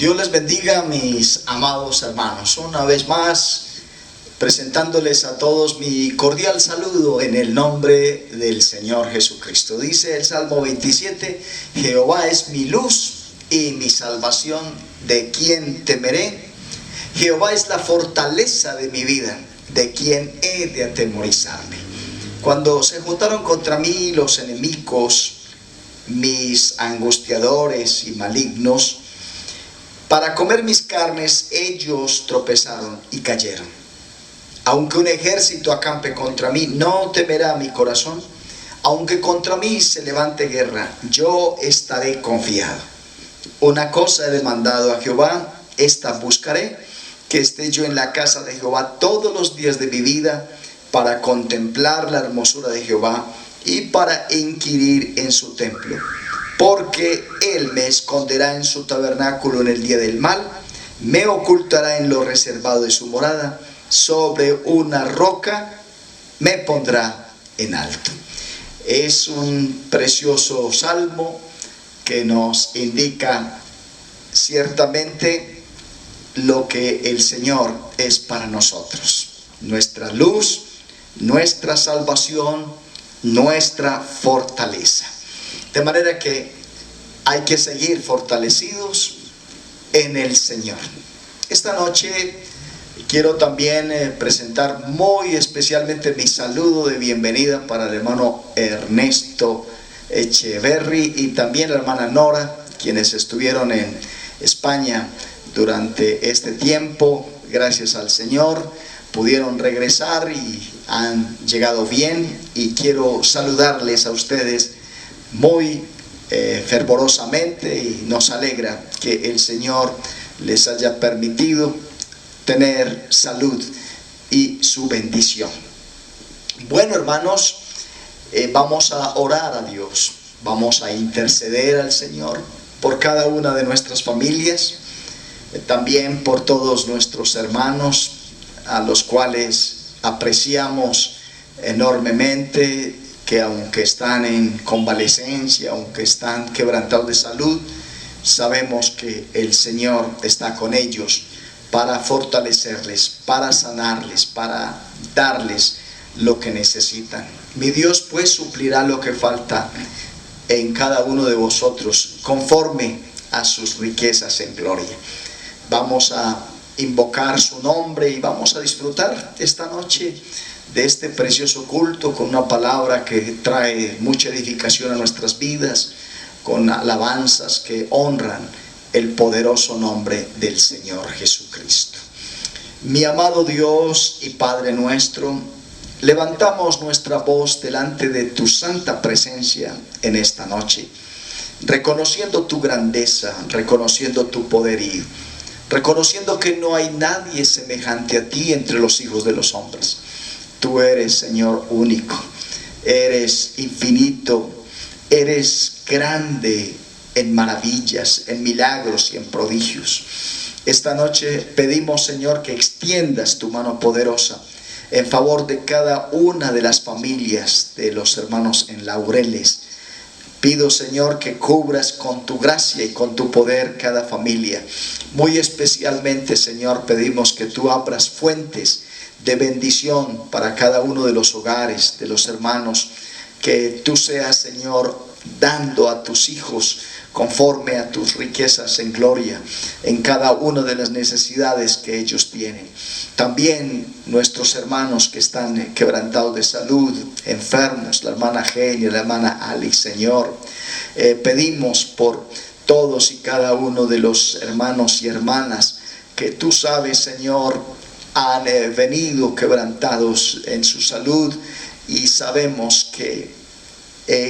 Dios les bendiga, mis amados hermanos. Una vez más, presentándoles a todos mi cordial saludo en el nombre del Señor Jesucristo. Dice el Salmo 27, Jehová es mi luz y mi salvación, ¿de quién temeré? Jehová es la fortaleza de mi vida, ¿de quién he de atemorizarme? Cuando se juntaron contra mí los enemigos, mis angustiadores y malignos, para comer mis carnes, ellos tropezaron y cayeron. Aunque un ejército acampe contra mí, no temerá mi corazón. Aunque contra mí se levante guerra, yo estaré confiado. Una cosa he demandado a Jehová, esta buscaré, que esté yo en la casa de Jehová todos los días de mi vida, para contemplar la hermosura de Jehová y para inquirir en su templo. Porque Él me esconderá en su tabernáculo en el día del mal, me ocultará en lo reservado de su morada, sobre una roca me pondrá en alto. Es un precioso salmo que nos indica ciertamente lo que el Señor es para nosotros. Nuestra luz, nuestra salvación, nuestra fortaleza. De manera que hay que seguir fortalecidos en el Señor. Esta noche quiero también presentar muy especialmente mi saludo de bienvenida para el hermano Ernesto Echeverry y también la hermana Nora, quienes estuvieron en España durante este tiempo. Gracias al Señor pudieron regresar y han llegado bien, y quiero saludarles a ustedes muy fervorosamente, y nos alegra que el Señor les haya permitido tener salud y su bendición. Bueno, hermanos, vamos a orar a Dios, vamos a interceder al Señor por cada una de nuestras familias, también por todos nuestros hermanos a los cuales apreciamos enormemente, que aunque están en convalecencia, aunque están quebrantados de salud, sabemos que el Señor está con ellos para fortalecerles, para sanarles, para darles lo que necesitan. Mi Dios pues suplirá lo que falta en cada uno de vosotros, conforme a sus riquezas en gloria. Vamos a invocar su nombre y vamos a disfrutar esta noche de este precioso culto con una palabra que trae mucha edificación a nuestras vidas, con alabanzas que honran el poderoso nombre del Señor Jesucristo. Mi amado Dios y Padre nuestro, levantamos nuestra voz delante de tu santa presencia en esta noche, reconociendo tu grandeza, reconociendo tu poderío, reconociendo que no hay nadie semejante a ti entre los hijos de los hombres. Tú eres, Señor, único, eres infinito, eres grande en maravillas, en milagros y en prodigios. Esta noche pedimos, Señor, que extiendas tu mano poderosa en favor de cada una de las familias de los hermanos en Laureles. Pido, Señor, que cubras con tu gracia y con tu poder cada familia. Muy especialmente, Señor, pedimos que tú abras fuentes de bendición para cada uno de los hogares, de los hermanos. Que tú seas, Señor, dando a tus hijos conforme a tus riquezas en gloria en cada una de las necesidades que ellos tienen. También nuestros hermanos que están quebrantados de salud, enfermos, la hermana Genia, la hermana Ali, Señor, pedimos por todos y cada uno de los hermanos y hermanas que tú sabes, Señor, han venido quebrantados en su salud, y sabemos que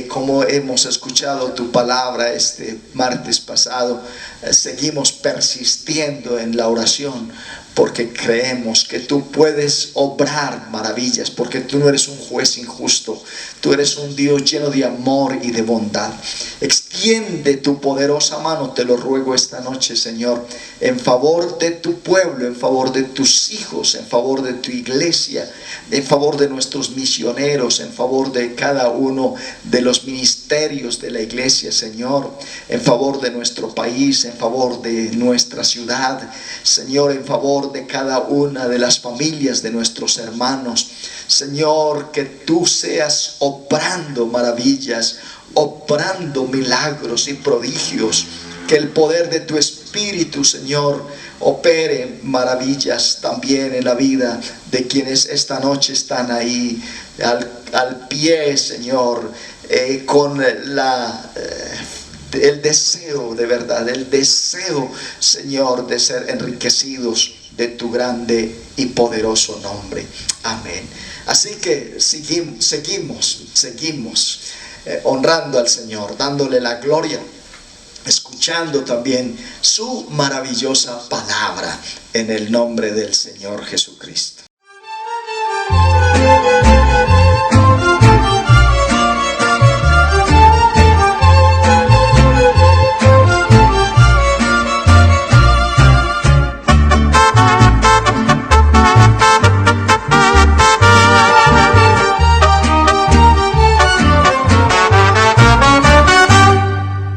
como hemos escuchado tu palabra este martes pasado, seguimos persistiendo en la oración porque creemos que tú puedes obrar maravillas, porque tú no eres un juez injusto, tú eres un Dios lleno de amor y de bondad. Extiende tu poderosa mano, te lo ruego esta noche, Señor, en favor de tu pueblo, en favor de tus hijos, en favor de tu iglesia, en favor de nuestros misioneros, en favor de cada uno de los ministerios de la iglesia, Señor, en favor de nuestro país, en favor de nuestra ciudad, Señor, en favor de cada una de las familias de nuestros hermanos. Señor, que tú seas obrando maravillas, obrando milagros y prodigios, que el poder de tu Espíritu, Señor, opere maravillas también en la vida de quienes esta noche están ahí al pie, Señor, con el deseo de verdad, el deseo, Señor, de ser enriquecidos de tu grande y poderoso nombre. Amén. Así que seguimos honrando al Señor, dándole la gloria, escuchando también su maravillosa palabra en el nombre del Señor Jesucristo.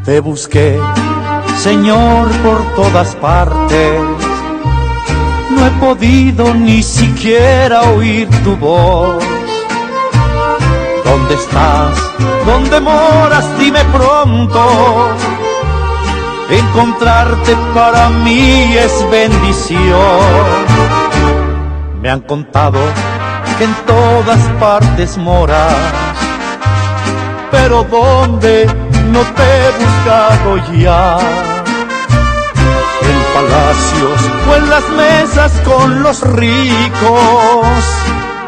Te busqué, Señor, por todas partes, no he podido ni siquiera oír tu voz. ¿Dónde estás? ¿Dónde moras? Dime pronto. Encontrarte para mí es bendición. Me han contado que en todas partes moras, pero ¿dónde? No te he buscado ya, en palacios o en las mesas con los ricos,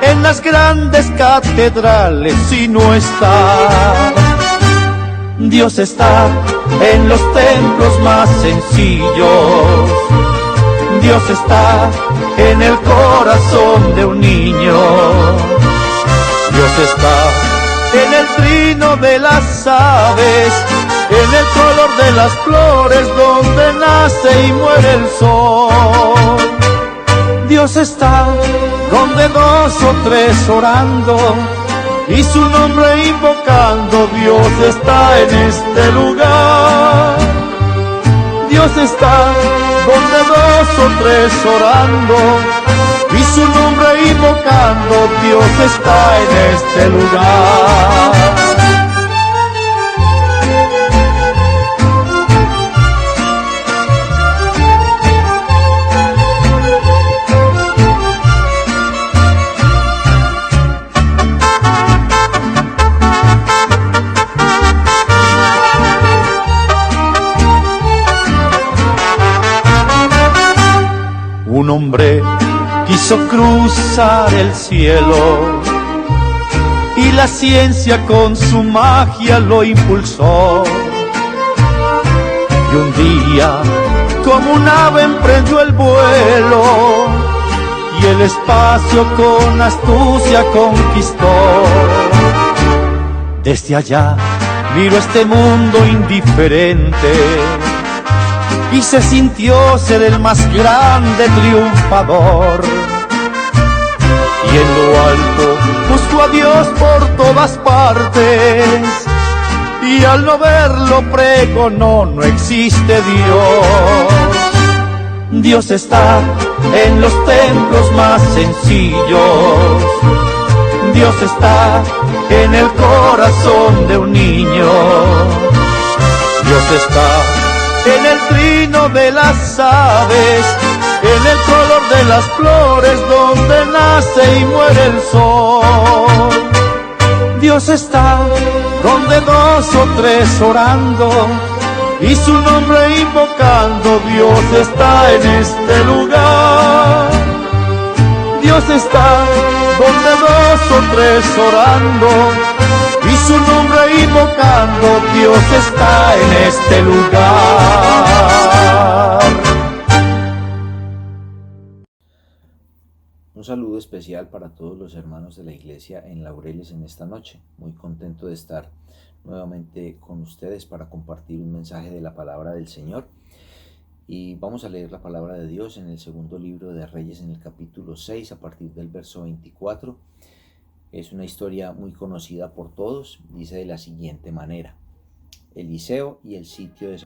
en las grandes catedrales y no está. Dios está en los templos más sencillos, Dios está en el corazón de un niño, Dios está en el trino de las aves, en el color de las flores donde nace y muere el sol. Dios está donde dos o tres orando y su nombre invocando. Dios está en este lugar. Dios está donde dos o tres orando y su nombre invocando. Dios está en este lugar. Un hombre quiso cruzar el cielo y la ciencia con su magia lo impulsó. Y un día, como un ave emprendió el vuelo y el espacio con astucia conquistó. Desde allá miró este mundo indiferente y se sintió ser el más grande triunfador. Y en lo alto buscó a Dios por todas partes, y al no verlo pregonó: no existe Dios. Dios está en los templos más sencillos, Dios está en el corazón de un niño, Dios está en el trino de las aves, en el color de las flores donde nace y muere el sol. Dios está donde dos o tres orando y su nombre invocando. Dios está en este lugar. Dios está donde dos o tres orando y su nombre invocando. Dios está en este lugar. Un saludo especial para todos los hermanos de la iglesia en Laureles en esta noche. Muy contento de estar nuevamente con ustedes para compartir un mensaje de la palabra del Señor. Y vamos a leer la palabra de Dios en el segundo libro de Reyes, en el capítulo 6, a partir del verso 24. Es una historia muy conocida por todos. Dice de la siguiente manera: Eliseo y el sitio de...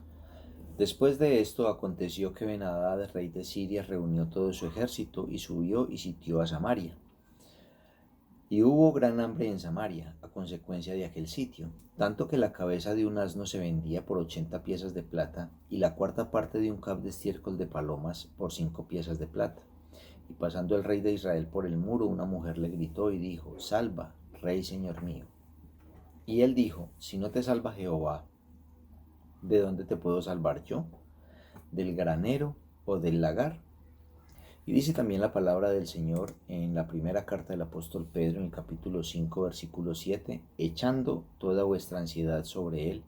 Después de esto aconteció que Ben-Hadad, rey de Siria, reunió todo su ejército y subió y sitió a Samaria. Y hubo gran hambre en Samaria a consecuencia de aquel sitio, tanto que la cabeza de un asno se vendía por 80 piezas de plata y la cuarta parte de un cab de estiércol de palomas por 5 piezas de plata. Y pasando el rey de Israel por el muro, una mujer le gritó y dijo: Salva, rey señor mío. Y él dijo: Si no te salva Jehová, ¿de dónde te puedo salvar yo? ¿Del granero o del lagar? Y dice también la palabra del Señor en la primera carta del apóstol Pedro, en el capítulo 5, versículo 7, echando toda vuestra ansiedad sobre Él,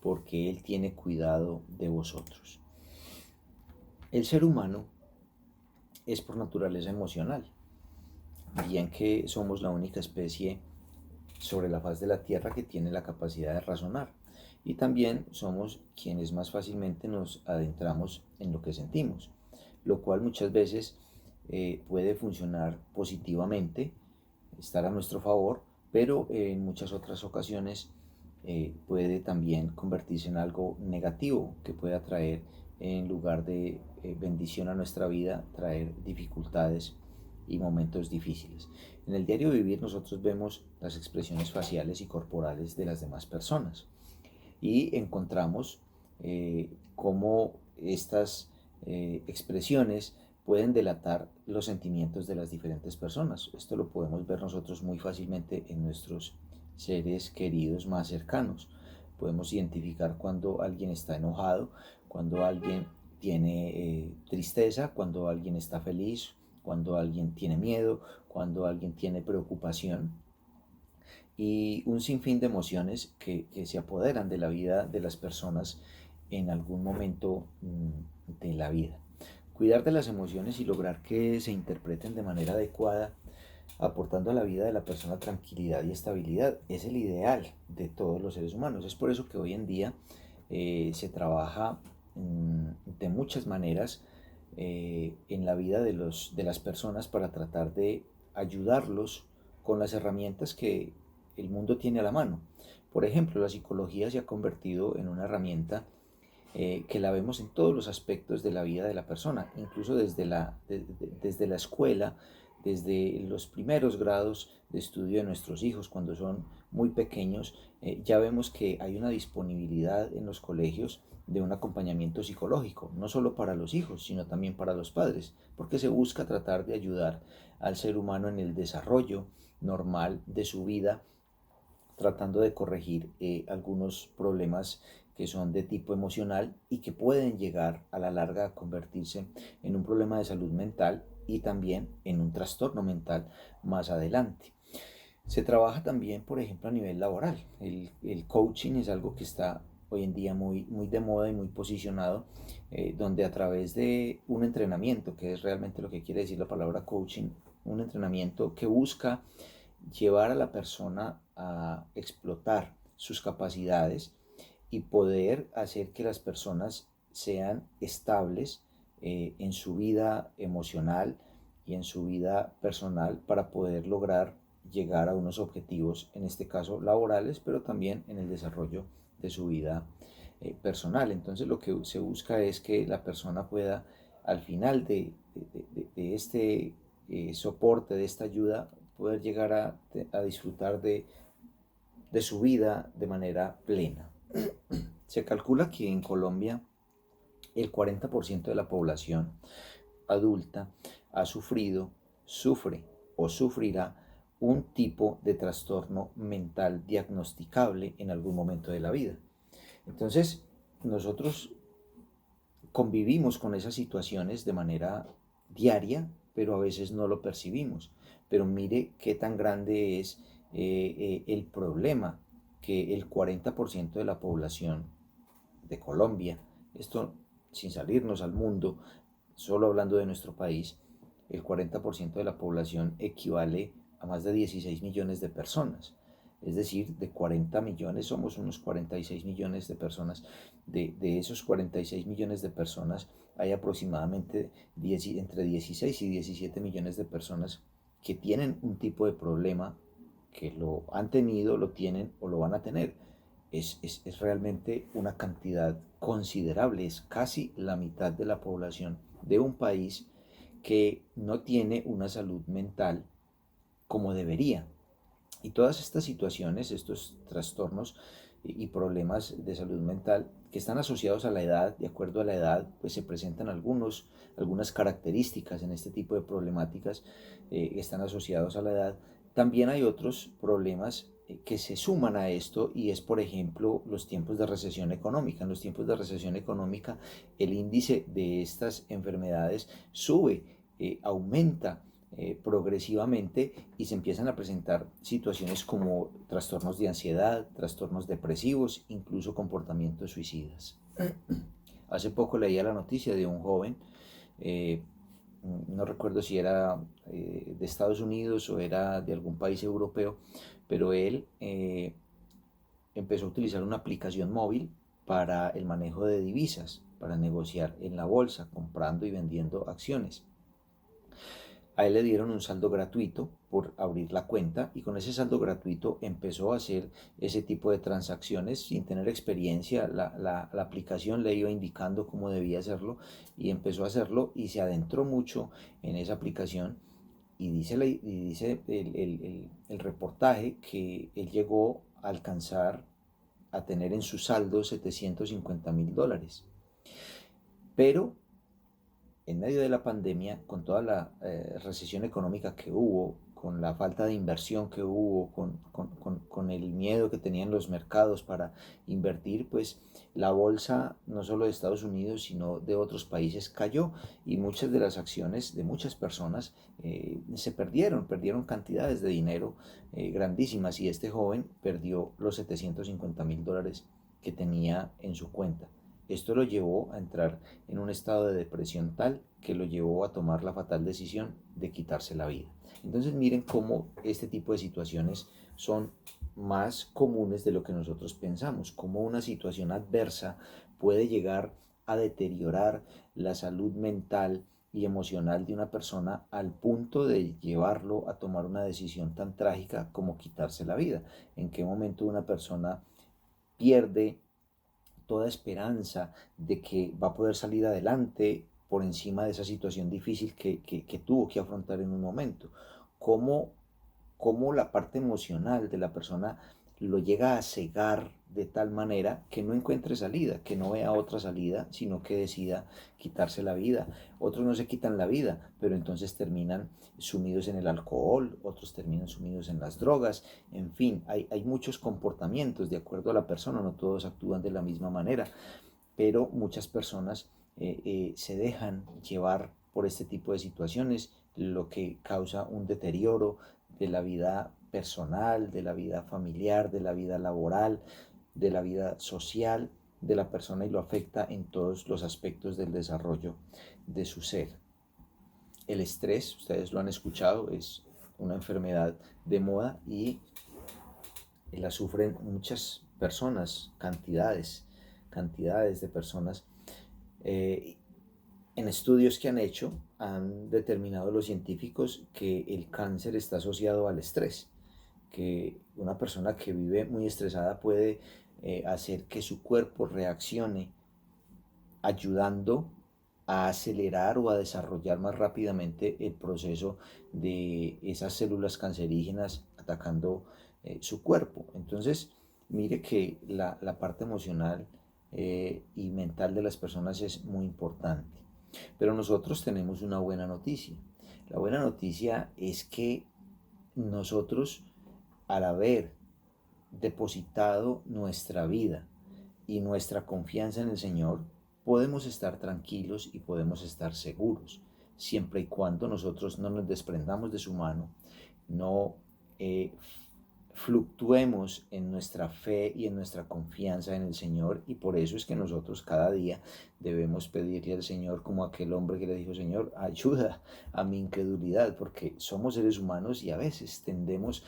porque Él tiene cuidado de vosotros. El ser humano es por naturaleza emocional, bien que somos la única especie sobre la faz de la tierra que tiene la capacidad de razonar, y también somos quienes más fácilmente nos adentramos en lo que sentimos, lo cual muchas veces puede funcionar positivamente, estar a nuestro favor, pero en muchas otras ocasiones puede también convertirse en algo negativo que pueda traer, en lugar de bendición a nuestra vida, traer dificultades y momentos difíciles. En el diario vivir nosotros vemos las expresiones faciales y corporales de las demás personas y encontramos cómo estas expresiones pueden delatar los sentimientos de las diferentes personas. Esto lo podemos ver nosotros muy fácilmente en nuestros seres queridos más cercanos. Podemos identificar cuando alguien está enojado, cuando alguien tiene tristeza, cuando alguien está feliz, cuando alguien tiene miedo, cuando alguien tiene preocupación, y un sinfín de emociones que se apoderan de la vida de las personas en algún momento de la vida. Cuidar de las emociones y lograr que se interpreten de manera adecuada, aportando a la vida de la persona tranquilidad y estabilidad, es el ideal de todos los seres humanos. Es por eso que hoy en día se trabaja de muchas maneras en la vida de las personas para tratar de ayudarlos con las herramientas que el mundo tiene a la mano. Por ejemplo, la psicología se ha convertido en una herramienta que la vemos en todos los aspectos de la vida de la persona, incluso desde desde la escuela, desde los primeros grados de estudio de nuestros hijos cuando son muy pequeños. Ya vemos que hay una disponibilidad en los colegios de un acompañamiento psicológico, no solo para los hijos, sino también para los padres, porque se busca tratar de ayudar al ser humano en el desarrollo normal de su vida, tratando de corregir algunos problemas que son de tipo emocional y que pueden llegar a la larga a convertirse en un problema de salud mental y también en un trastorno mental más adelante. Se trabaja también, por ejemplo, a nivel laboral. El coaching es algo que está hoy en día muy de moda y muy posicionado, donde a través de un entrenamiento, que es realmente lo que quiere decir la palabra coaching, un entrenamiento que busca llevar a la persona a explotar sus capacidades y poder hacer que las personas sean estables en su vida emocional y en su vida personal para poder lograr llegar a unos objetivos, en este caso laborales, pero también en el desarrollo de su vida personal. Entonces lo que se busca es que la persona pueda, al final de este soporte, de esta ayuda, poder llegar a disfrutar de su vida de manera plena. Se calcula que en Colombia el 40% de la población adulta ha sufrido, sufre o sufrirá un tipo de trastorno mental diagnosticable en algún momento de la vida. Entonces, nosotros convivimos con esas situaciones de manera diaria, pero a veces no lo percibimos. Pero mire qué tan grande es el problema, que el 40% de la población de Colombia, esto sin salirnos al mundo, solo hablando de nuestro país, el 40% de la población equivale a más de 16 millones de personas. Es decir, de 40 millones somos unos 46 millones de personas. De esos 46 millones de personas hay aproximadamente entre 16 y 17 millones de personas que tienen un tipo de problema, que lo han tenido, lo tienen o lo van a tener. Es realmente una cantidad considerable, es casi la mitad de la población de un país que no tiene una salud mental como debería. Y todas estas situaciones, estos trastornos y problemas de salud mental que están asociados a la edad, de acuerdo a la edad, pues se presentan algunas características en este tipo de problemáticas que están asociados a la edad. También hay otros problemas que se suman a esto y es, por ejemplo, los tiempos de recesión económica. En los tiempos de recesión económica el índice de estas enfermedades sube, aumenta progresivamente y se empiezan a presentar situaciones como trastornos de ansiedad, trastornos depresivos, incluso comportamientos suicidas. Hace poco leía la noticia de un joven, eh, no recuerdo si era de Estados Unidos o era de algún país europeo, pero él empezó a utilizar una aplicación móvil para el manejo de divisas, para negociar en la bolsa, comprando y vendiendo acciones. A él le dieron un saldo gratuito por abrir la cuenta y con ese saldo gratuito empezó a hacer ese tipo de transacciones sin tener experiencia. La aplicación le iba indicando cómo debía hacerlo y empezó a hacerlo y se adentró mucho en esa aplicación y dice el reportaje que él llegó a alcanzar a tener en su saldo $750,000. Pero en medio de la pandemia, con toda la recesión económica que hubo, con la falta de inversión que hubo, con el miedo que tenían los mercados para invertir, pues la bolsa no solo de Estados Unidos, sino de otros países cayó y muchas de las acciones de muchas personas se perdieron cantidades de dinero grandísimas y este joven perdió los $750,000 que tenía en su cuenta. Esto lo llevó a entrar en un estado de depresión tal que lo llevó a tomar la fatal decisión de quitarse la vida. Entonces miren cómo este tipo de situaciones son más comunes de lo que nosotros pensamos, cómo una situación adversa puede llegar a deteriorar la salud mental y emocional de una persona al punto de llevarlo a tomar una decisión tan trágica como quitarse la vida. En qué momento una persona pierde toda esperanza de que va a poder salir adelante por encima de esa situación difícil que tuvo que afrontar en un momento. Cómo, cómo la parte emocional de la persona lo llega a cegar de tal manera que no encuentre salida, que no vea otra salida, sino que decida quitarse la vida. Otros no se quitan la vida, pero entonces terminan sumidos en el alcohol, otros terminan sumidos en las drogas, en fin, hay muchos comportamientos de acuerdo a la persona, no todos actúan de la misma manera, pero muchas personas se dejan llevar por este tipo de situaciones, lo que causa un deterioro de la vida personal, de la vida familiar, de la vida laboral, de la vida social de la persona y lo afecta en todos los aspectos del desarrollo de su ser. El estrés, ustedes lo han escuchado, es una enfermedad de moda y la sufren muchas personas, cantidades de personas. En estudios que han hecho, han determinado los científicos que el cáncer está asociado al estrés, que una persona que vive muy estresada puede hacer que su cuerpo reaccione ayudando a acelerar o a desarrollar más rápidamente el proceso de esas células cancerígenas atacando su cuerpo. Entonces, mire que la parte emocional y mental de las personas es muy importante. Pero nosotros tenemos una buena noticia. La buena noticia es que nosotros, al haber depositado nuestra vida y nuestra confianza en el Señor, podemos estar tranquilos y podemos estar seguros, siempre y cuando nosotros no nos desprendamos de su mano, no fluctuemos en nuestra fe y en nuestra confianza en el Señor, y por eso es que nosotros cada día debemos pedirle al Señor, como aquel hombre que le dijo: Señor, ayuda a mi incredulidad, porque somos seres humanos y a veces tendemos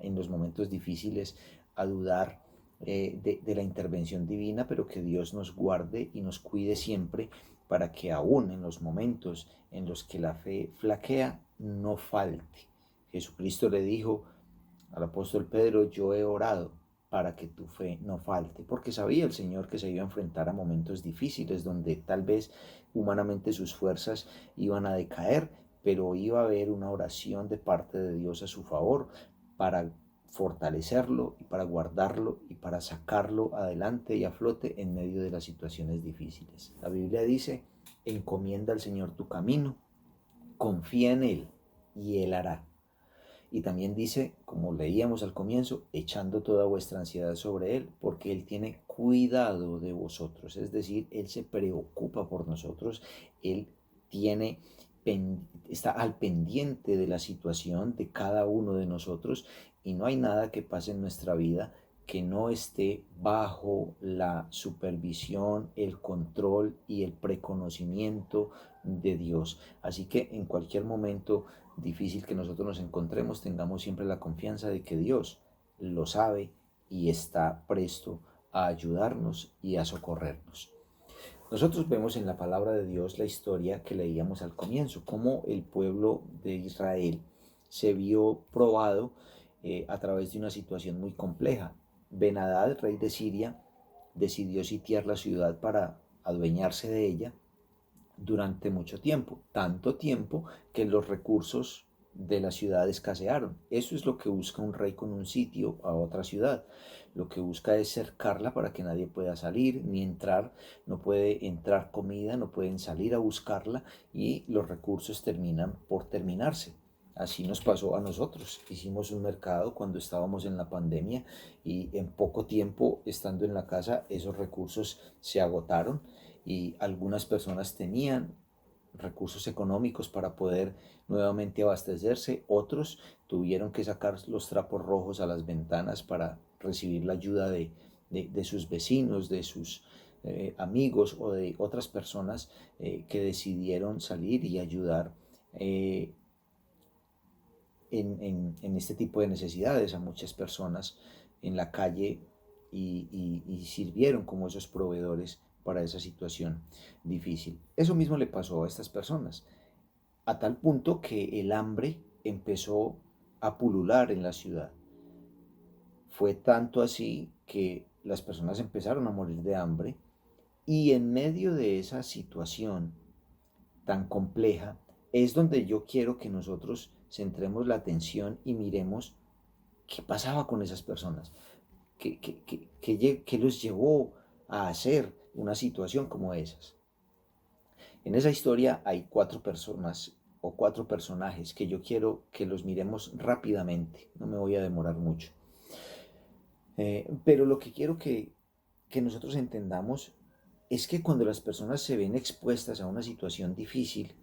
en los momentos difíciles a dudar de la intervención divina, pero que Dios nos guarde y nos cuide siempre, para que aún en los momentos en los que la fe flaquea, no falte. Jesucristo le dijo al apóstol Pedro: yo he orado para que tu fe no falte, porque sabía el Señor que se iba a enfrentar a momentos difíciles donde tal vez humanamente sus fuerzas iban a decaer, pero iba a haber una oración de parte de Dios a su favor para fortalecerlo y para guardarlo y para sacarlo adelante y a flote en medio de las situaciones difíciles. La Biblia dice: encomienda al Señor tu camino, confía en Él y Él hará. Y también dice, como leíamos al comienzo, echando toda vuestra ansiedad sobre Él, porque Él tiene cuidado de vosotros. Es decir, Él se preocupa por nosotros, Él está al pendiente de la situación de cada uno de nosotros, y no hay nada que pase en nuestra vida que no esté bajo la supervisión, el control y el preconocimiento de Dios. Así que en cualquier momento difícil que nosotros nos encontremos, tengamos siempre la confianza de que Dios lo sabe y está presto a ayudarnos y a socorrernos. Nosotros vemos en la palabra de Dios la historia que leíamos al comienzo, cómo el pueblo de Israel se vio probado a través de una situación muy compleja. Ben-Hadad, rey de Siria, decidió sitiar la ciudad para adueñarse de ella durante mucho tiempo, tanto tiempo que los recursos de la ciudad escasearon. Eso es lo que busca un rey con un sitio a otra ciudad. Lo que busca es cercarla para que nadie pueda salir ni entrar, no puede entrar comida, no pueden salir a buscarla, y los recursos terminan por terminarse. Así nos pasó a nosotros. Hicimos un mercado cuando estábamos en la pandemia y en poco tiempo, estando en la casa, esos recursos se agotaron, y algunas personas tenían recursos económicos para poder nuevamente abastecerse, otros tuvieron que sacar los trapos rojos a las ventanas para recibir la ayuda de sus vecinos, de sus amigos o de otras personas que decidieron salir y ayudar en este tipo de necesidades a muchas personas en la calle, y sirvieron como esos proveedores para esa situación difícil. Eso mismo le pasó a estas personas, a tal punto que el hambre empezó a pulular en la ciudad. Fue tanto así que las personas empezaron a morir de hambre, y en medio de esa situación tan compleja es donde yo quiero que nosotros centremos la atención y miremos qué pasaba con esas personas, qué los llevó a hacer una situación como esas. En esa historia hay 4 personas o 4 personajes que yo quiero que los miremos rápidamente, no me voy a demorar mucho. Pero lo que quiero que nosotros entendamos es que cuando las personas se ven expuestas a una situación difícil,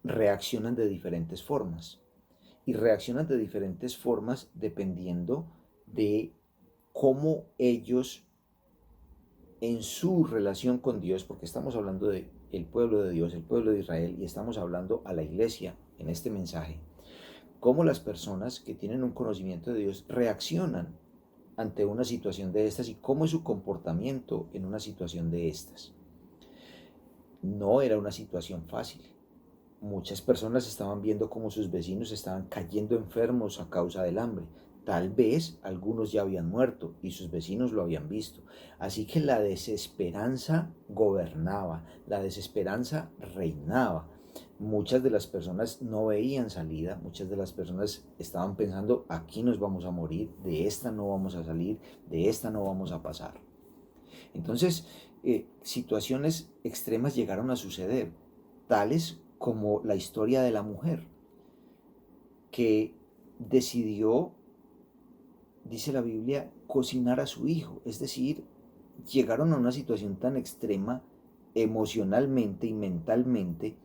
reaccionan de diferentes formas. Y reaccionan de diferentes formas dependiendo de cómo ellos, en su relación con Dios, porque estamos hablando del pueblo de Dios, el pueblo de Israel, y estamos hablando a la iglesia en este mensaje, cómo las personas que tienen un conocimiento de Dios reaccionan ante una situación de estas y cómo es su comportamiento en una situación de estas. No era una situación fácil. Muchas personas estaban viendo cómo sus vecinos estaban cayendo enfermos a causa del hambre. Tal vez algunos ya habían muerto y sus vecinos lo habían visto. Así que la desesperanza gobernaba, la desesperanza reinaba. Muchas de las personas no veían salida, muchas de las personas estaban pensando: aquí nos vamos a morir, de esta no vamos a salir, de esta no vamos a pasar. Entonces, situaciones extremas llegaron a suceder, tales como la historia de la mujer que decidió, dice la Biblia, cocinar a su hijo. Es decir, llegaron a una situación tan extrema emocionalmente y mentalmente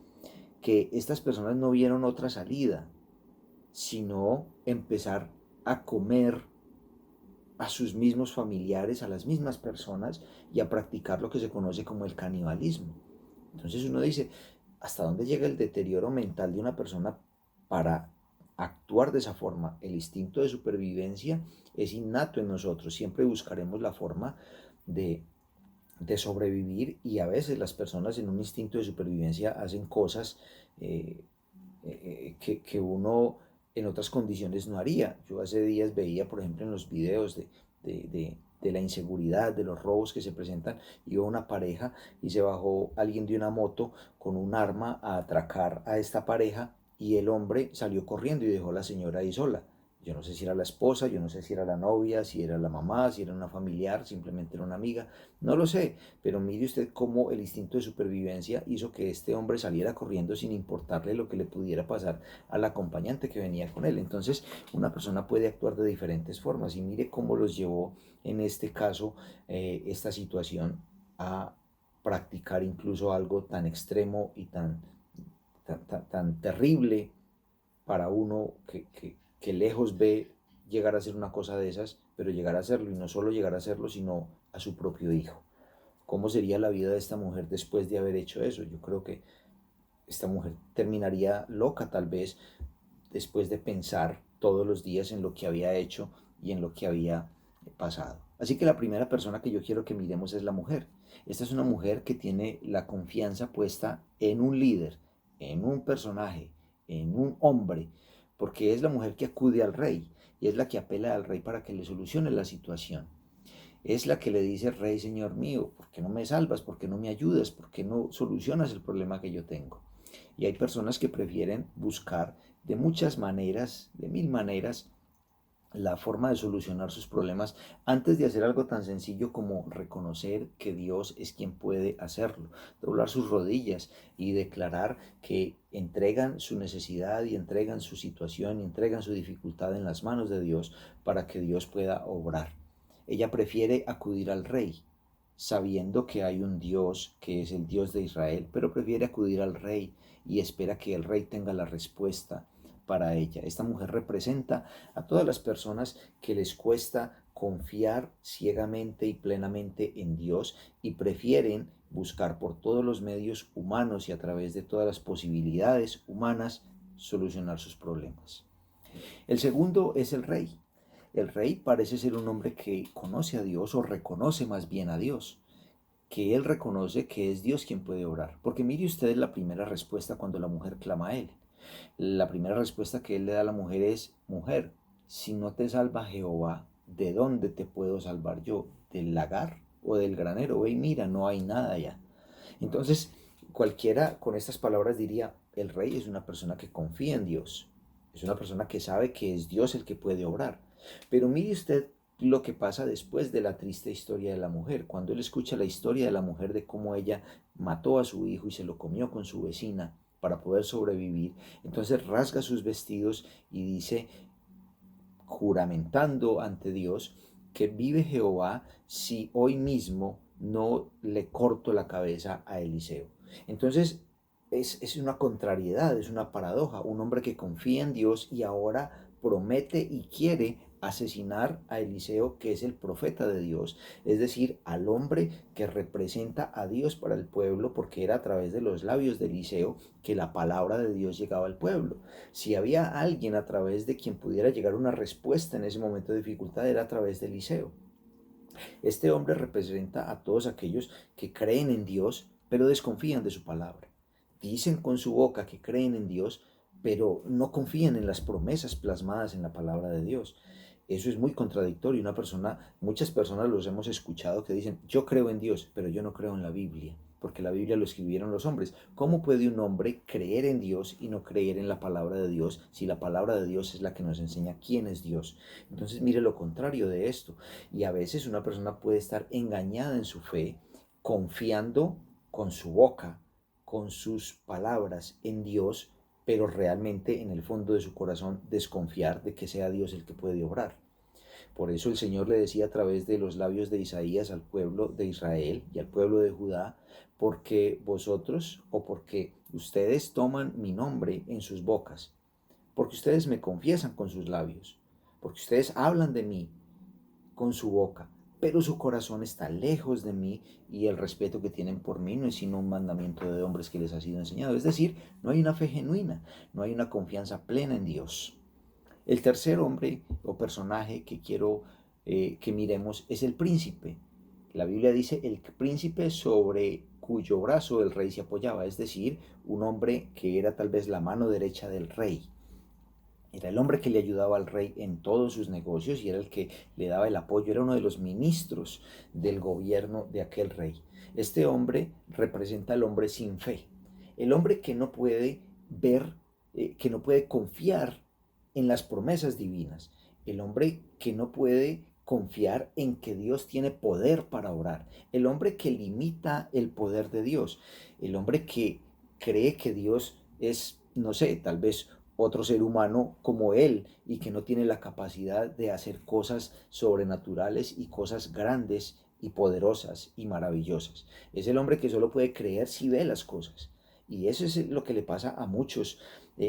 que estas personas no vieron otra salida, sino empezar a comer a sus mismos familiares, a las mismas personas y a practicar lo que se conoce como el canibalismo. Entonces uno dice, ¿hasta dónde llega el deterioro mental de una persona para actuar de esa forma? El instinto de supervivencia es innato en nosotros, siempre buscaremos la forma de, de sobrevivir, y a veces las personas en un instinto de supervivencia hacen cosas que uno en otras condiciones no haría. Yo hace días veía, por ejemplo, en los videos de la inseguridad, de los robos que se presentan, iba una pareja y se bajó alguien de una moto con un arma a atracar a esta pareja, y el hombre salió corriendo y dejó a la señora ahí sola. Yo no sé si era la esposa, yo no sé si era la novia, si era la mamá, si era una familiar, simplemente era una amiga, no lo sé, pero mire usted cómo el instinto de supervivencia hizo que este hombre saliera corriendo sin importarle lo que le pudiera pasar al acompañante que venía con él. Entonces, una persona puede actuar de diferentes formas, y mire cómo los llevó en este caso esta situación a practicar incluso algo tan extremo y tan terrible para uno que lejos ve llegar a hacer una cosa de esas, pero llegar a hacerlo, y no solo llegar a hacerlo, sino a su propio hijo. ¿Cómo sería la vida de esta mujer después de haber hecho eso? Yo creo que esta mujer terminaría loca, tal vez, después de pensar todos los días en lo que había hecho y en lo que había pasado. Así que la primera persona que yo quiero que miremos es la mujer. Esta es una mujer que tiene la confianza puesta en un líder, en un personaje, en un hombre, porque es la mujer que acude al rey y es la que apela al rey para que le solucione la situación. Es la que le dice: rey, señor mío, ¿por qué no me salvas? ¿Por qué no me ayudas? ¿Por qué no solucionas el problema que yo tengo? Y hay personas que prefieren buscar de muchas maneras, de mil maneras, la forma de solucionar sus problemas antes de hacer algo tan sencillo como reconocer que Dios es quien puede hacerlo, doblar sus rodillas y declarar que entregan su necesidad y entregan su situación y entregan su dificultad en las manos de Dios para que Dios pueda obrar. Ella prefiere acudir al rey, sabiendo que hay un Dios que es el Dios de Israel, pero prefiere acudir al rey y espera que el rey tenga la respuesta para ella. Esta mujer representa a todas las personas que les cuesta confiar ciegamente y plenamente en Dios y prefieren buscar por todos los medios humanos y a través de todas las posibilidades humanas solucionar sus problemas. El segundo es el rey. El rey parece ser un hombre que conoce a Dios, o reconoce más bien a Dios, que él reconoce que es Dios quien puede obrar. Porque mire usted la primera respuesta cuando la mujer clama a él. La primera respuesta que él le da a la mujer es: mujer, si no te salva Jehová, ¿de dónde te puedo salvar yo? ¿Del lagar o del granero? Ve y mira, no hay nada allá. Entonces, cualquiera con estas palabras diría: el rey es una persona que confía en Dios, es una persona que sabe que es Dios el que puede obrar. Pero mire usted lo que pasa después de la triste historia de la mujer. Cuando él escucha la historia de la mujer, de cómo ella mató a su hijo y se lo comió con su vecina para poder sobrevivir, entonces rasga sus vestidos y dice, juramentando ante Dios, que vive Jehová si hoy mismo no le corto la cabeza a Eliseo. Entonces es una contrariedad, es una paradoja. Un hombre que confía en Dios y ahora promete y quiere asesinar a Eliseo, que es el profeta de Dios, es decir, al hombre que representa a Dios para el pueblo, porque era a través de los labios de Eliseo que la palabra de Dios llegaba al pueblo. Si había alguien a través de quien pudiera llegar una respuesta en ese momento de dificultad, era a través de Eliseo. Este hombre representa a todos aquellos que creen en Dios, pero desconfían de su palabra. Dicen con su boca que creen en Dios, pero no confían en las promesas plasmadas en la palabra de Dios. Eso es muy contradictorio. Muchas personas los hemos escuchado que dicen: yo creo en Dios, pero yo no creo en la Biblia, porque la Biblia lo escribieron los hombres. ¿Cómo puede un hombre creer en Dios y no creer en la palabra de Dios, si la palabra de Dios es la que nos enseña quién es Dios? Entonces mire lo contrario de esto. Y a veces una persona puede estar engañada en su fe, confiando con su boca, con sus palabras en Dios, pero realmente en el fondo de su corazón desconfiar de que sea Dios el que puede obrar. Por eso el Señor le decía a través de los labios de Isaías al pueblo de Israel y al pueblo de Judá: porque vosotros, o porque ustedes toman mi nombre en sus bocas, porque ustedes me confiesan con sus labios, porque ustedes hablan de mí, con su boca, pero su corazón está lejos de mí y el respeto que tienen por mí no es sino un mandamiento de hombres que les ha sido enseñado. Es decir, no hay una fe genuina, no hay una confianza plena en Dios. El tercer hombre o personaje que quiero que miremos es el príncipe. La Biblia dice el príncipe sobre cuyo brazo el rey se apoyaba, es decir, un hombre que era tal vez la mano derecha del rey. Era el hombre que le ayudaba al rey en todos sus negocios y era el que le daba el apoyo, era uno de los ministros del gobierno de aquel rey. Este hombre representa al hombre sin fe, el hombre que no puede ver, que no puede confiar en las promesas divinas, el hombre que no puede confiar en que Dios tiene poder para obrar, el hombre que limita el poder de Dios, el hombre que cree que Dios es, no sé, tal vez otro ser humano como él y que no tiene la capacidad de hacer cosas sobrenaturales y cosas grandes y poderosas y maravillosas. Es el hombre que solo puede creer si ve las cosas. Y eso es lo que le pasa a muchos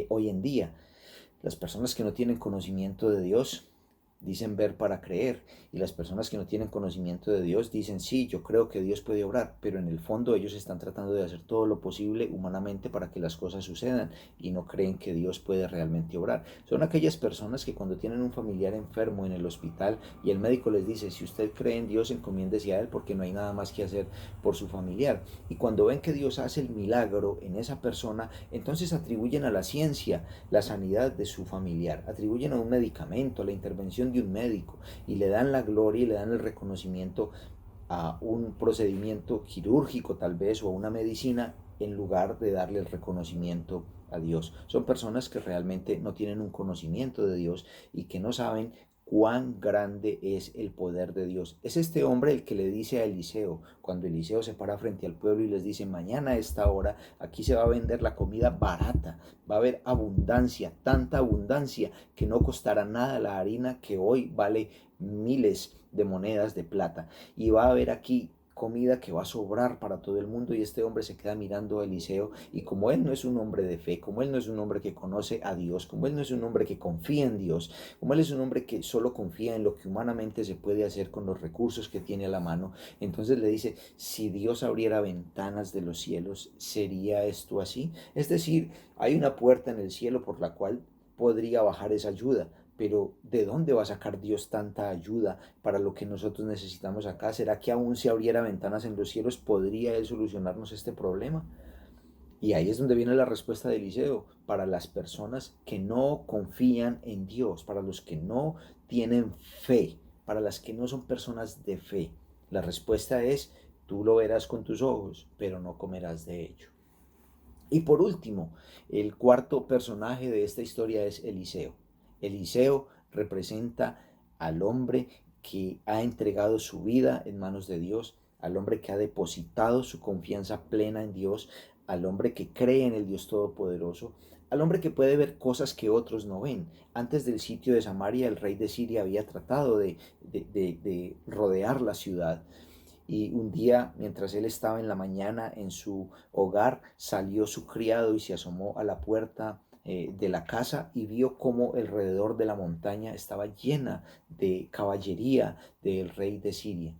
hoy en día. Las personas que no tienen conocimiento de Dios dicen ver para creer, y las personas que no tienen conocimiento de Dios dicen sí, yo creo que Dios puede obrar, pero en el fondo ellos están tratando de hacer todo lo posible humanamente para que las cosas sucedan y no creen que Dios puede realmente obrar. Son aquellas personas que cuando tienen un familiar enfermo en el hospital y el médico les dice, si usted cree en Dios, encomiéndese a él porque no hay nada más que hacer por su familiar, y cuando ven que Dios hace el milagro en esa persona, entonces atribuyen a la ciencia la sanidad de su familiar, atribuyen a un medicamento, a la intervención de un médico, y le dan la gloria y le dan el reconocimiento a un procedimiento quirúrgico tal vez o a una medicina en lugar de darle el reconocimiento a Dios. Son personas que realmente no tienen un conocimiento de Dios y que no saben cuán grande es el poder de Dios. Es este hombre el que le dice a Eliseo, cuando Eliseo se para frente al pueblo y les dice, mañana a esta hora aquí se va a vender la comida barata, va a haber abundancia, tanta abundancia que no costará nada la harina que hoy vale miles de monedas de plata, y va a haber aquí comida que va a sobrar para todo el mundo. Y este hombre se queda mirando a Eliseo, y como él no es un hombre de fe, como él no es un hombre que conoce a Dios, como él no es un hombre que confía en Dios, como él es un hombre que solo confía en lo que humanamente se puede hacer con los recursos que tiene a la mano, entonces le dice, si Dios abriera ventanas de los cielos, ¿sería esto así? Es decir, hay una puerta en el cielo por la cual podría bajar esa ayuda, pero ¿de dónde va a sacar Dios tanta ayuda para lo que nosotros necesitamos acá? ¿Será que aún si abriera ventanas en los cielos podría Él solucionarnos este problema? Y ahí es donde viene la respuesta de Eliseo, para las personas que no confían en Dios, para los que no tienen fe, para las que no son personas de fe. La respuesta es, tú lo verás con tus ojos, pero no comerás de ello. Y por último, el cuarto personaje de esta historia es Eliseo. Eliseo representa al hombre que ha entregado su vida en manos de Dios, al hombre que ha depositado su confianza plena en Dios, al hombre que cree en el Dios Todopoderoso, al hombre que puede ver cosas que otros no ven. Antes del sitio de Samaria, el rey de Siria había tratado de rodear la ciudad. Y un día, mientras él estaba en la mañana en su hogar, salió su criado y se asomó a la puerta de la casa y vio cómo alrededor de la montaña estaba llena de caballería del rey de Siria.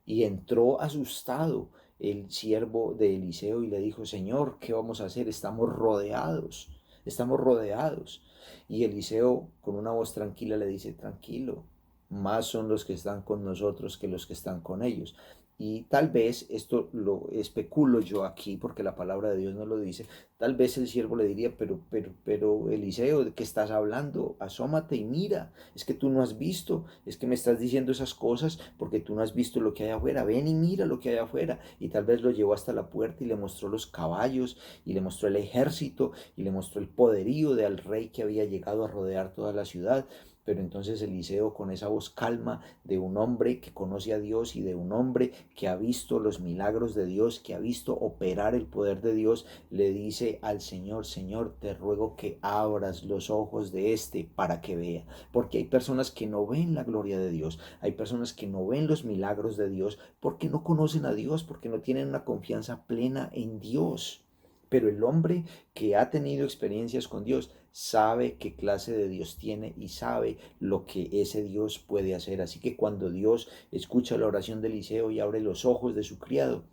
Y entró asustado el siervo de Eliseo y le dijo, Señor, ¿qué vamos a hacer? Estamos rodeados, estamos rodeados. Y Eliseo con una voz tranquila le dice, tranquilo, más son los que están con nosotros que los que están con ellos. Y tal vez, esto lo especulo yo aquí porque la palabra de Dios no lo dice, tal vez el siervo le diría, pero Eliseo, ¿de qué estás hablando? Asómate y mira, es que tú no has visto, es que me estás diciendo esas cosas porque tú no has visto lo que hay afuera, ven y mira lo que hay afuera. Y tal vez lo llevó hasta la puerta y le mostró los caballos y le mostró el ejército y le mostró el poderío del rey que había llegado a rodear toda la ciudad. Pero entonces Eliseo, con esa voz calma de un hombre que conoce a Dios y de un hombre que ha visto los milagros de Dios, que ha visto operar el poder de Dios, le dice al Señor, Señor, te ruego que abras los ojos de este para que vea. Porque hay personas que no ven la gloria de Dios, hay personas que no ven los milagros de Dios porque no conocen a Dios, porque no tienen una confianza plena en Dios. Pero el hombre que ha tenido experiencias con Dios sabe qué clase de Dios tiene y sabe lo que ese Dios puede hacer. Así que cuando Dios escucha la oración de Eliseo y abre los ojos de su criado,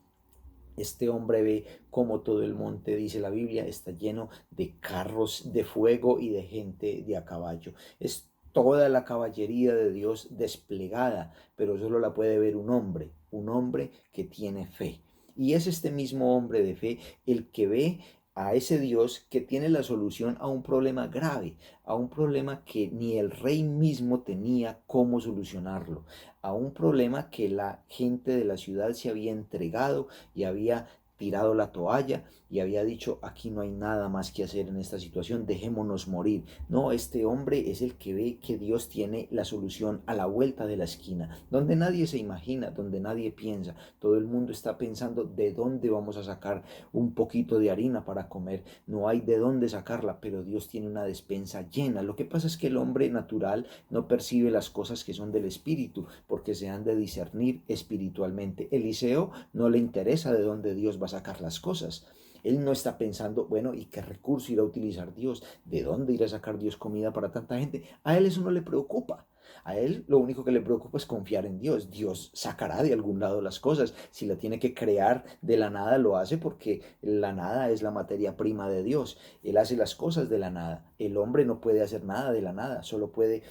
este hombre ve cómo todo el monte, dice la Biblia, está lleno de carros de fuego y de gente de a caballo. Es toda la caballería de Dios desplegada, pero solo la puede ver un hombre que tiene fe. Y es este mismo hombre de fe el que ve a ese Dios que tiene la solución a un problema grave, a un problema que ni el rey mismo tenía cómo solucionarlo, a un problema que la gente de la ciudad se había entregado y había tirado la toalla y había dicho, aquí no hay nada más que hacer en esta situación, dejémonos morir. No, este hombre es el que ve que Dios tiene la solución a la vuelta de la esquina, donde nadie se imagina, donde nadie piensa. Todo el mundo está pensando de dónde vamos a sacar un poquito de harina para comer. No hay de dónde sacarla, pero Dios tiene una despensa llena. Lo que pasa es que el hombre natural no percibe las cosas que son del espíritu, porque se han de discernir espiritualmente. Eliseo no le interesa de dónde Dios va a sacar las cosas. Él no está pensando, bueno, ¿y qué recurso irá a utilizar Dios? ¿De dónde irá a sacar Dios comida para tanta gente? A él eso no le preocupa. A él lo único que le preocupa es confiar en Dios. Dios sacará de algún lado las cosas. Si la tiene que crear de la nada, lo hace porque la nada es la materia prima de Dios. Él hace las cosas de la nada. El hombre no puede hacer nada de la nada, solo puede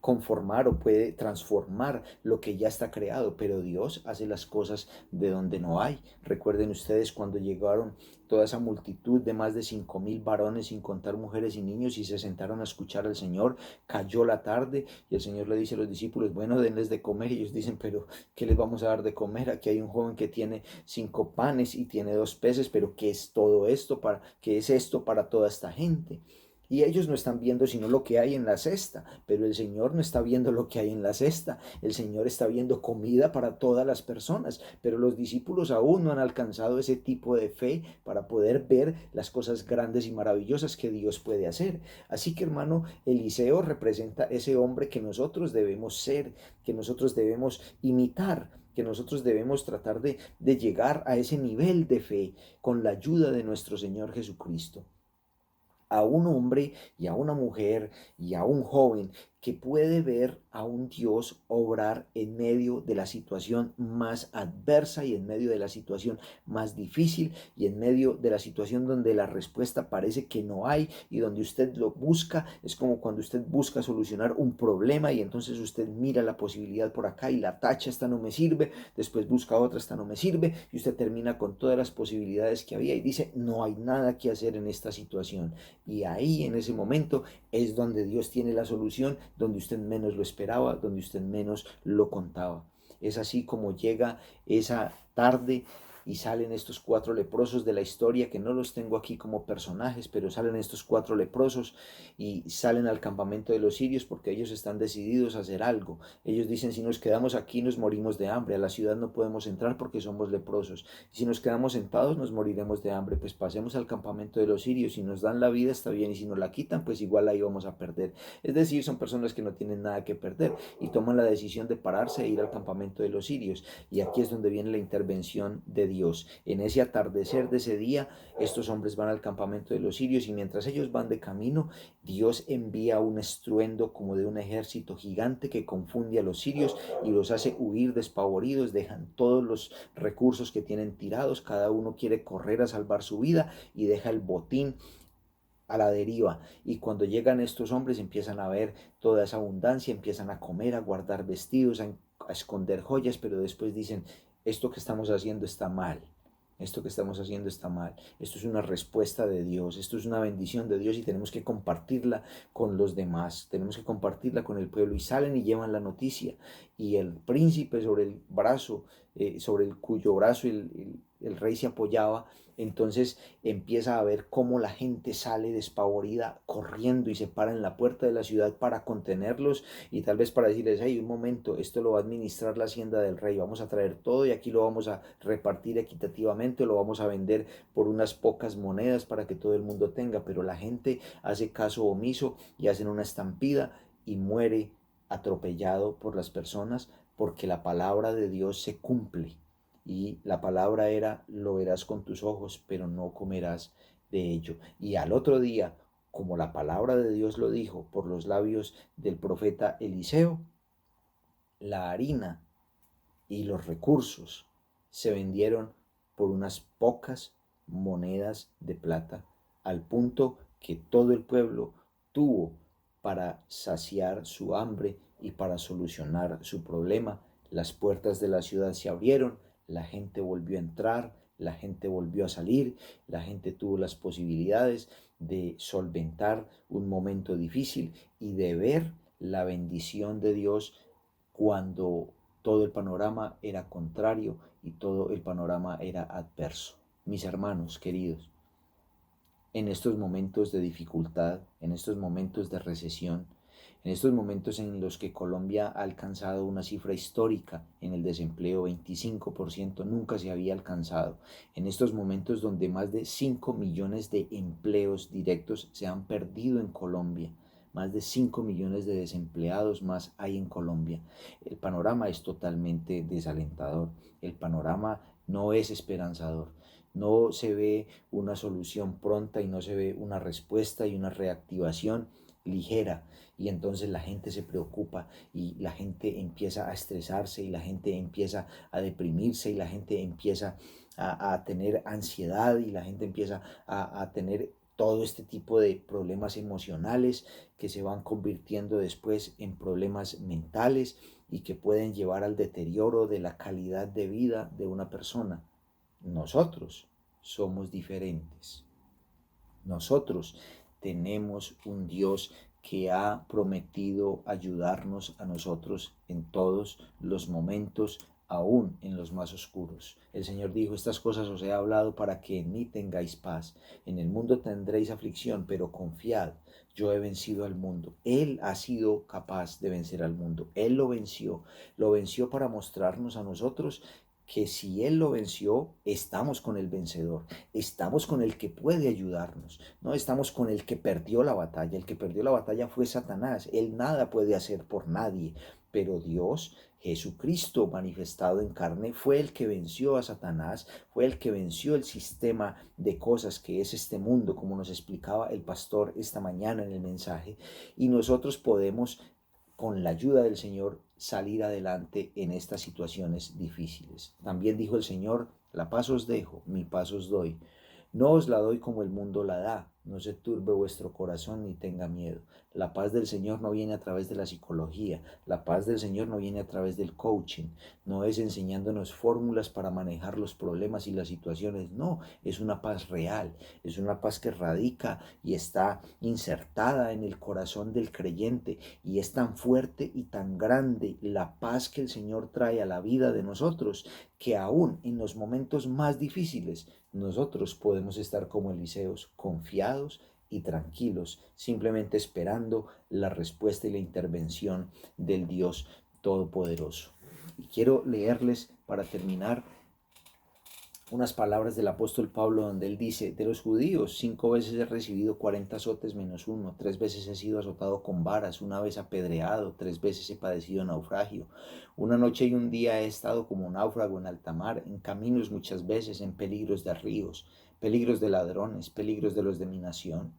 conformar o puede transformar lo que ya está creado, pero Dios hace las cosas de donde no hay. Recuerden ustedes cuando llegaron toda esa multitud de más de 5,000 varones, sin contar mujeres y niños, y se sentaron a escuchar al Señor. Cayó la tarde y el Señor le dice a los discípulos, bueno, denles de comer. Y ellos dicen, pero ¿qué les vamos a dar de comer? Aquí hay un joven que tiene 5 panes y tiene 2 peces, pero ¿qué es todo esto? ¿Qué es esto para toda esta gente? Y ellos no están viendo sino lo que hay en la cesta, pero el Señor no está viendo lo que hay en la cesta. El Señor está viendo comida para todas las personas, pero los discípulos aún no han alcanzado ese tipo de fe para poder ver las cosas grandes y maravillosas que Dios puede hacer. Así que, hermano, Eliseo representa ese hombre que nosotros debemos ser, que nosotros debemos imitar, que nosotros debemos tratar de llegar a ese nivel de fe con la ayuda de nuestro Señor Jesucristo. A un hombre y a una mujer y a un joven que puede ver a un Dios obrar en medio de la situación más adversa y en medio de la situación más difícil y en medio de la situación donde la respuesta parece que no hay y donde usted lo busca. Es como cuando usted busca solucionar un problema y entonces usted mira la posibilidad por acá y la tacha, esta no me sirve, después busca otra, esta no me sirve, y usted termina con todas las posibilidades que había y dice, no hay nada que hacer en esta situación. Y ahí en ese momento es donde Dios tiene la solución, donde usted menos lo esperaba, donde usted menos lo contaba. Es así como llega esa tarde y salen estos 4 leprosos de la historia, que no los tengo aquí como personajes, pero salen estos 4 leprosos y salen al campamento de los sirios porque ellos están decididos a hacer algo. Ellos dicen, si nos quedamos aquí nos morimos de hambre, a la ciudad no podemos entrar porque somos leprosos, y si nos quedamos sentados nos moriremos de hambre, pues pasemos al campamento de los sirios, si nos dan la vida está bien, y si nos la quitan pues igual ahí vamos a perder. Es decir, son personas que no tienen nada que perder y toman la decisión de pararse e ir al campamento de los sirios, y aquí es donde viene la intervención de Dios. En ese atardecer de ese día, estos hombres van al campamento de los sirios y mientras ellos van de camino, Dios envía un estruendo como de un ejército gigante que confunde a los sirios y los hace huir despavoridos, dejan todos los recursos que tienen tirados, cada uno quiere correr a salvar su vida y deja el botín a la deriva. Y cuando llegan estos hombres empiezan a ver toda esa abundancia, empiezan a comer, a guardar vestidos, a esconder joyas, pero después dicen, esto que estamos haciendo está mal. Esto que estamos haciendo está mal. Esto es una respuesta de Dios. Esto es una bendición de Dios y tenemos que compartirla con los demás. Tenemos que compartirla con el pueblo. Y salen y llevan la noticia. Y el príncipe sobre el brazo, sobre el cuyo brazo el rey se apoyaba, entonces empieza a ver cómo la gente sale despavorida corriendo y se para en la puerta de la ciudad para contenerlos y tal vez para decirles, hey, un momento, esto lo va a administrar la hacienda del rey, vamos a traer todo y aquí lo vamos a repartir equitativamente, lo vamos a vender por unas pocas monedas para que todo el mundo tenga, pero la gente hace caso omiso y hacen una estampida y muere atropellado por las personas porque la palabra de Dios se cumple. Y la palabra era, lo verás con tus ojos, pero no comerás de ello. Y al otro día, como la palabra de Dios lo dijo por los labios del profeta Eliseo, la harina y los recursos se vendieron por unas pocas monedas de plata, al punto que todo el pueblo tuvo para saciar su hambre y para solucionar su problema. Las puertas de la ciudad se abrieron, la gente volvió a entrar, la gente volvió a salir, la gente tuvo las posibilidades de solventar un momento difícil y de ver la bendición de Dios cuando todo el panorama era contrario y todo el panorama era adverso. Mis hermanos queridos, en estos momentos de dificultad, en estos momentos de recesión, en estos momentos en los que Colombia ha alcanzado una cifra histórica en el desempleo, 25%, nunca se había alcanzado, en estos momentos donde más de 5 millones de empleos directos se han perdido en Colombia, más de 5 millones de desempleados más hay en Colombia. El panorama es totalmente desalentador, el panorama no es esperanzador. No se ve una solución pronta y no se ve una respuesta y una reactivación ligera, y entonces la gente se preocupa y la gente empieza a estresarse y la gente empieza a deprimirse y la gente empieza a tener ansiedad y la gente empieza a tener todo este tipo de problemas emocionales que se van convirtiendo después en problemas mentales y que pueden llevar al deterioro de la calidad de vida de una persona. Nosotros somos diferentes. Nosotros tenemos un Dios que ha prometido ayudarnos a nosotros en todos los momentos, aún en los más oscuros. El Señor dijo: estas cosas os he hablado para que en mí tengáis paz. En el mundo tendréis aflicción, pero confiad, yo he vencido al mundo. Él ha sido capaz de vencer al mundo. Él lo venció para mostrarnos a nosotros que si Él lo venció, estamos con el vencedor, estamos con el que puede ayudarnos, no estamos con el que perdió la batalla. El que perdió la batalla fue Satanás. Él nada puede hacer por nadie, pero Dios, Jesucristo manifestado en carne, fue el que venció a Satanás, fue el que venció el sistema de cosas que es este mundo, como nos explicaba el pastor esta mañana en el mensaje, y nosotros podemos, con la ayuda del Señor, salir adelante en estas situaciones difíciles. También dijo el Señor: la paz os dejo, mi paz os doy. No os la doy como el mundo la da. No se turbe vuestro corazón ni tenga miedo. La paz del Señor no viene a través de la psicología. La paz del Señor no viene a través del coaching. No es enseñándonos fórmulas para manejar los problemas y las situaciones. No, es una paz real. Es una paz que radica y está insertada en el corazón del creyente. Y es tan fuerte y tan grande la paz que el Señor trae a la vida de nosotros, que aún en los momentos más difíciles nosotros podemos estar como Eliseos, confiados y tranquilos, simplemente esperando la respuesta y la intervención del Dios Todopoderoso. Y quiero leerles, para terminar, unas palabras del apóstol Pablo, donde él dice: de los judíos 5 veces he recibido 40 azotes menos uno, 3 veces he sido azotado con varas, 1 vez apedreado, 3 veces he padecido naufragio, 1 noche y 1 día he estado como náufrago en alta mar, en caminos muchas veces, en peligros de ríos, peligros de ladrones, peligros de los de mi nación,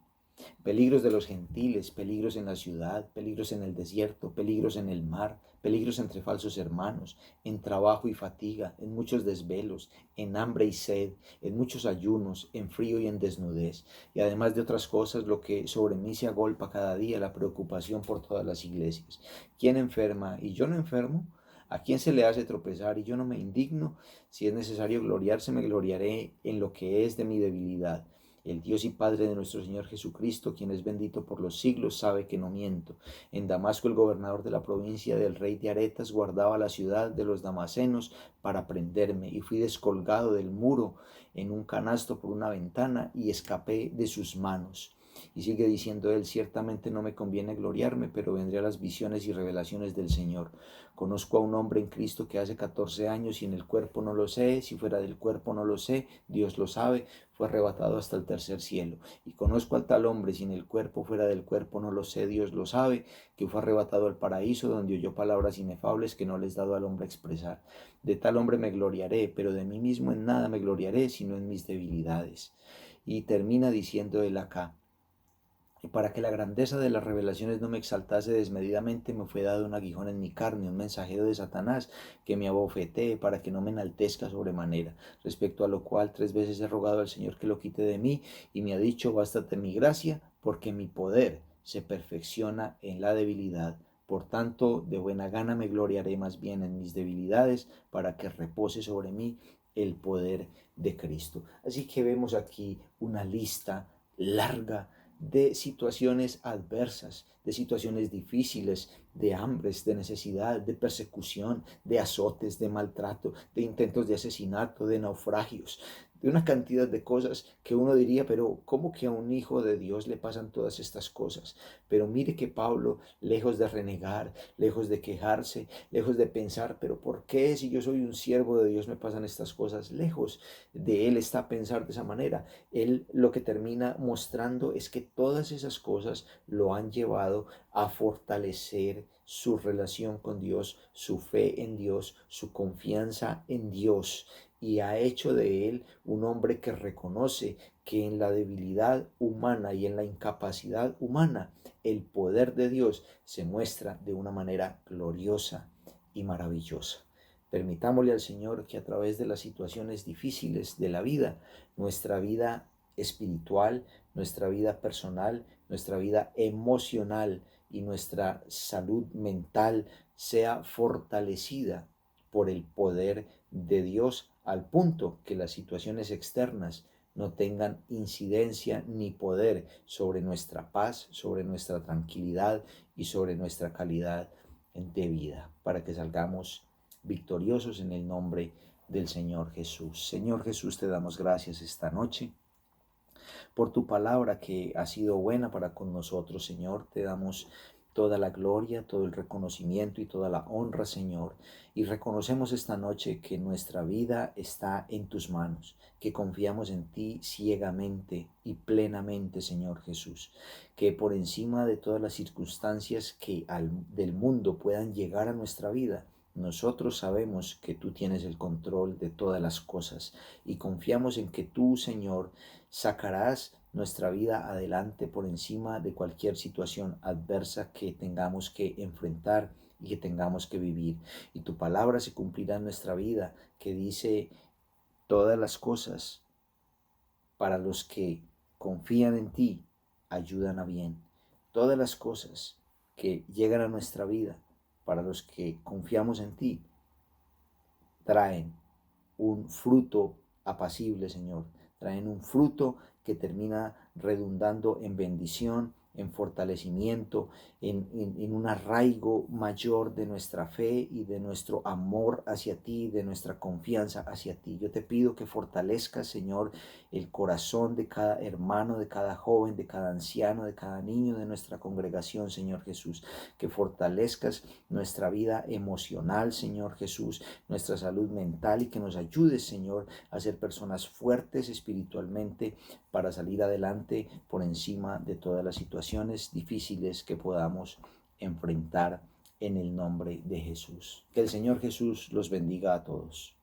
peligros de los gentiles, peligros en la ciudad, peligros en el desierto, peligros en el mar, peligros entre falsos hermanos, en trabajo y fatiga, en muchos desvelos, en hambre y sed, en muchos ayunos, en frío y en desnudez. Y además de otras cosas, lo que sobre mí se agolpa cada día, la preocupación por todas las iglesias. ¿Quién enferma y yo no enfermo? ¿A quién se le hace tropezar y yo no me indigno? Si es necesario gloriarse, me gloriaré en lo que es de mi debilidad. El Dios y Padre de nuestro Señor Jesucristo, quien es bendito por los siglos, sabe que no miento. En Damasco, el gobernador de la provincia del rey de Aretas guardaba la ciudad de los damasenos para prenderme, y fui descolgado del muro en un canasto por una ventana y escapé de sus manos. Y sigue diciendo él: ciertamente no me conviene gloriarme, pero vendré a las visiones y revelaciones del Señor. Conozco a un hombre en Cristo que hace 14 años, y en el cuerpo no lo sé, si fuera del cuerpo no lo sé, Dios lo sabe, fue arrebatado hasta el tercer cielo. Y conozco al tal hombre, si en el cuerpo fuera del cuerpo no lo sé, Dios lo sabe, que fue arrebatado al paraíso, donde oyó palabras inefables que no les dado al hombre expresar. De tal hombre me gloriaré, pero de mí mismo en nada me gloriaré, sino en mis debilidades. Y termina diciendo él acá: Y para que la grandeza de las revelaciones no me exaltase desmedidamente, me fue dado un aguijón en mi carne, un mensajero de Satanás que me abofetee para que no me enaltezca sobremanera. Respecto a lo cual 3 veces he rogado al Señor que lo quite de mí, y me ha dicho: bástate mi gracia, porque mi poder se perfecciona en la debilidad. Por tanto, de buena gana me gloriaré más bien en mis debilidades, para que repose sobre mí el poder de Cristo. Así que vemos aquí una lista larga de situaciones adversas, de situaciones difíciles, de hambres, de necesidad, de persecución, de azotes, de maltrato, de intentos de asesinato, de naufragios, de una cantidad de cosas que uno diría: pero ¿cómo que a un hijo de Dios le pasan todas estas cosas? Pero mire que Pablo, lejos de renegar, lejos de quejarse, lejos de pensar: pero ¿por qué, si yo soy un siervo de Dios, me pasan estas cosas? Lejos de él está pensar de esa manera. Él lo que termina mostrando es que todas esas cosas lo han llevado a fortalecer su relación con Dios, su fe en Dios, su confianza en Dios, y ha hecho de él un hombre que reconoce que en la debilidad humana y en la incapacidad humana el poder de Dios se muestra de una manera gloriosa y maravillosa. Permitámosle al Señor que a través de las situaciones difíciles de la vida, nuestra vida espiritual, nuestra vida personal, nuestra vida emocional y nuestra salud mental sea fortalecida por el poder de Dios, al punto que las situaciones externas no tengan incidencia ni poder sobre nuestra paz, sobre nuestra tranquilidad y sobre nuestra calidad de vida, para que salgamos victoriosos en el nombre del Señor Jesús. Señor Jesús, te damos gracias esta noche por tu palabra que ha sido buena para con nosotros, Señor. Te damos toda la gloria, todo el reconocimiento y toda la honra, Señor. Y reconocemos esta noche que nuestra vida está en tus manos, que confiamos en ti ciegamente y plenamente, Señor Jesús. Que por encima de todas las circunstancias que del mundo puedan llegar a nuestra vida, nosotros sabemos que tú tienes el control de todas las cosas y confiamos en que tú, Señor, sacarás nuestra vida adelante por encima de cualquier situación adversa que tengamos que enfrentar y que tengamos que vivir. Y tu palabra se cumplirá en nuestra vida, que dice: todas las cosas para los que confían en ti ayudan a bien. Todas las cosas que llegan a nuestra vida para los que confiamos en ti traen un fruto apacible, Señor. Traen un fruto que termina redundando en bendición, en fortalecimiento, en un arraigo mayor de nuestra fe y de nuestro amor hacia ti, de nuestra confianza hacia ti. Yo te pido que fortalezcas, Señor, el corazón de cada hermano, de cada joven, de cada anciano, de cada niño de nuestra congregación, Señor Jesús. Que fortalezcas nuestra vida emocional, Señor Jesús, nuestra salud mental, y que nos ayudes, Señor, a ser personas fuertes espiritualmente para salir adelante por encima de todas las situaciones difíciles que podamos enfrentar en el nombre de Jesús. Que el Señor Jesús los bendiga a todos.